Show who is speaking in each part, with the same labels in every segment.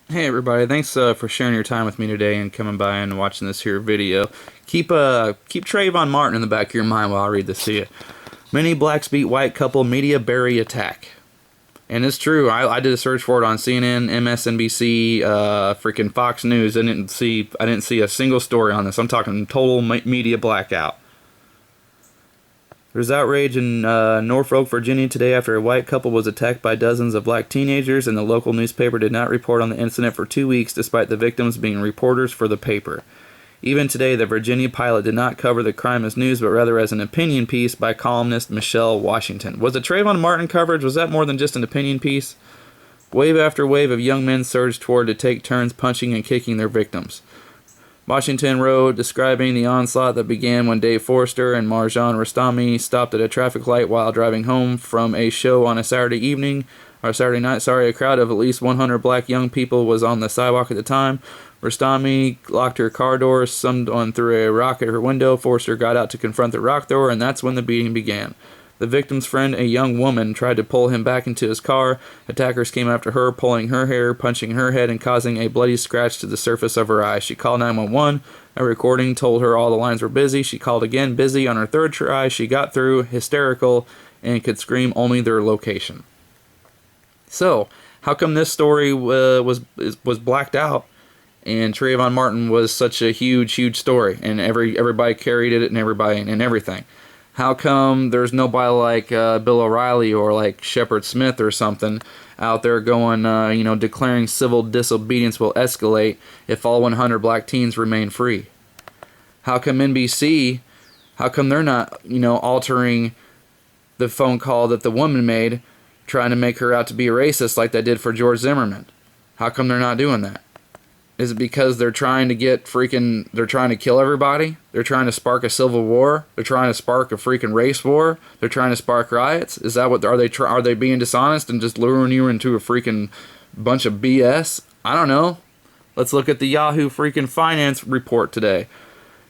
Speaker 1: Hey everybody, thanks for sharing your time with me today and coming by and watching this here video. Keep Trayvon Martin in the back of your mind while I read this to you. Many blacks beat white couple media bury attack. And it's true. I did a search for it on CNN, MSNBC, freaking Fox News. I didn't see a single story on this. I'm talking total media blackout. There's outrage in Norfolk, Virginia today after a white couple was attacked by dozens of black teenagers, and the local newspaper did not report on the incident for 2 weeks despite the victims being reporters for the paper. Even today, the Virginia Pilot did not cover the crime as news, but rather as an opinion piece by columnist Michelle Washington. Was the Trayvon Martin coverage, was that more than just an opinion piece? Wave after wave of young men surged toward to take turns punching and kicking their victims. Washington wrote, describing the onslaught that began when Dave Forrester and Marjan Rostami stopped at a traffic light while driving home from a show on a Saturday night. A crowd of at least 100 black young people was on the sidewalk at the time. Rostami locked her car door, someone threw a rock at her window. Forrester got out to confront the rock thrower, and that's when the beating began. The victim's friend, a young woman, tried to pull him back into his car. Attackers came after her, pulling her hair, punching her head, and causing a bloody scratch to the surface of her eye. She called 911. A recording told her all the lines were busy. She called again, busy. On her third try, she got through, hysterical, and could scream only their location. So, how come this story was blacked out, and Trayvon Martin was such a huge story, and everybody carried it, and everybody and everything? How come there's nobody like Bill O'Reilly or like Shepard Smith or something out there going, declaring civil disobedience will escalate if all 100 black teens remain free? How come NBC, how come they're not, altering the phone call that the woman made, trying to make her out to be a racist like they did for George Zimmerman? How come they're not doing that? Is it because they're trying to kill everybody? They're trying to spark a civil war? They're trying to spark a freaking race war? They're trying to spark riots? Is that what, are they being dishonest and just luring you into a freaking bunch of BS? I don't know. Let's look at the Yahoo freaking finance report today.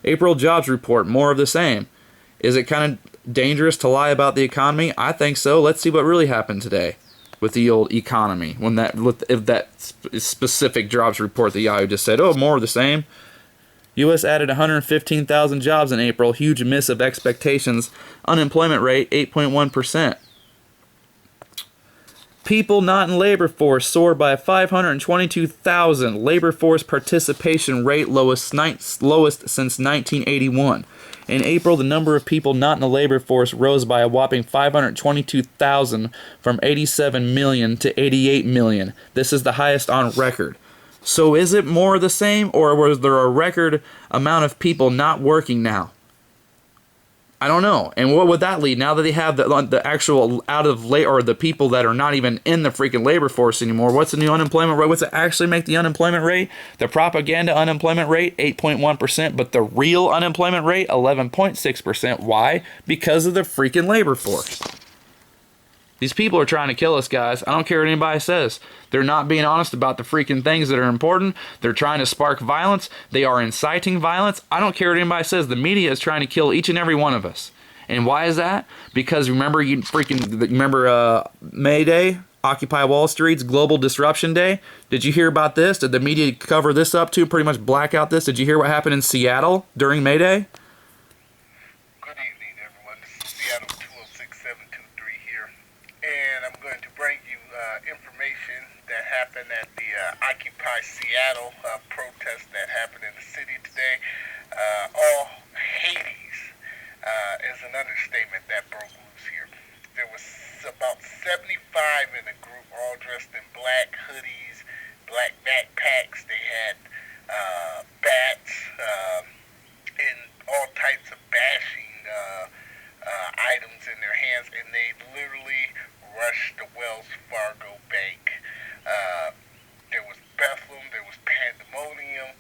Speaker 1: April jobs report, more of the same. Is it kind of dangerous to lie about the economy? I think so. Let's see what really happened today with the old economy. If that specific jobs report that Yahoo just said, oh, more of the same. U.S. added 115,000 jobs in April, huge miss of expectations. Unemployment rate 8.1%. People not in labor force soared by 522,000. Labor force participation rate lowest since 1981. In April, the number of people not in the labor force rose by a whopping 522,000 from 87 million to 88 million. This is the highest on record. So is it more of the same, or was there a record amount of people not working now? I don't know. And what would that lead? Now that they have the actual out of labor, or the people that are not even in the freaking labor force anymore, what's the new unemployment rate? What's it actually make the unemployment rate? The propaganda unemployment rate, 8.1%, but the real unemployment rate, 11.6%. Why? Because of the freaking labor force. These people are trying to kill us, guys. I don't care what anybody says. They're not being honest about the freaking things that are important. They're trying to spark violence. They are inciting violence. I don't care what anybody says. The media is trying to kill each and every one of us. And why is that? Because remember May Day? Occupy Wall Street's Global Disruption Day? Did you hear about this? Did the media cover this up too? Pretty much black out this? Did you hear what happened in Seattle during May Day?
Speaker 2: Good evening, everyone. This is Seattle 206723 here, and I'm going to bring you information that happened at the Occupy Seattle protest that happened in the city today. All Hades is an understatement that broke loose here. There was about 75 in the group, all dressed in black hoodies, black backpacks. They had bats. And all types of bashing items in their hands, and they literally rushed the Wells Fargo Bank. There was Bethlehem, there was pandemonium,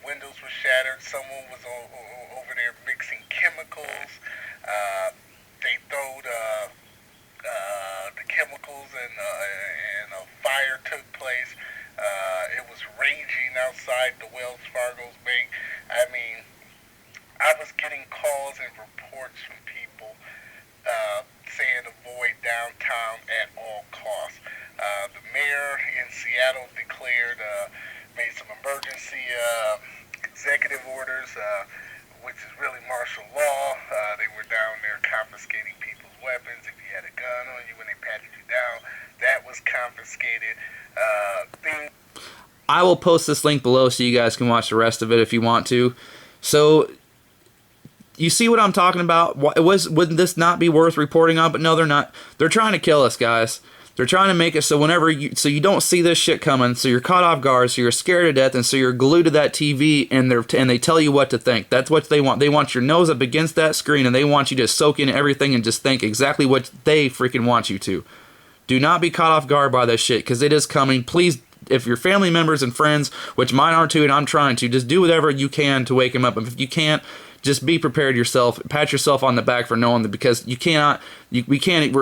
Speaker 2: windows were shattered, someone was over there mixing chemicals. They throwed the chemicals, and a fire took place. It was raging outside the Wells Fargo's bank. I mean, I was getting calls and reports from people saying avoid downtown at all costs. The mayor in Seattle declared, made some emergency executive orders, which is really martial law. They were down there confiscating people's weapons. If you had a gun on you when they patted you down, that was confiscated.
Speaker 1: I will post this link below so you guys can watch the rest of it if you want to. So, you see what I'm talking about? Wouldn't this not be worth reporting on? But no, they're not. They're trying to kill us, guys. They're trying to make it so so you don't see this shit coming, so you're caught off guard, so you're scared to death, and so you're glued to that TV, and they tell you what to think. That's what they want. They want your nose up against that screen, and they want you to soak in everything and just think exactly what they freaking want you to. Do not be caught off guard by this shit, because it is coming. Please, if your family members and friends, which mine are too, and I'm trying to, just do whatever you can to wake them up. If you can't, just be prepared yourself. Pat yourself on the back for knowing that, because you cannot, we can't.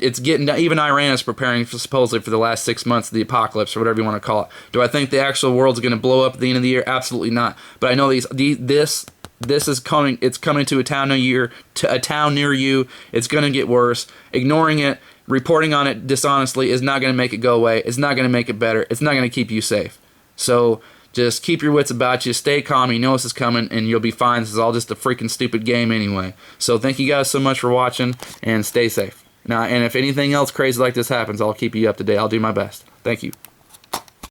Speaker 1: It's getting, even Iran is preparing supposedly for the last 6 months of the apocalypse or whatever you want to call it. Do I think the actual world's going to blow up at the end of the year? Absolutely not. But I know this is coming. It's coming to a town near you. It's going to get worse. Ignoring it, reporting on it dishonestly is not going to make it go away. It's not going to make it better. It's not going to keep you safe. So just keep your wits about you. Stay calm. You know this is coming, and you'll be fine. This is all just a freaking stupid game anyway. So thank you guys so much for watching, and stay safe. Now, and if anything else crazy like this happens, I'll keep you up to date. I'll do my best. Thank you.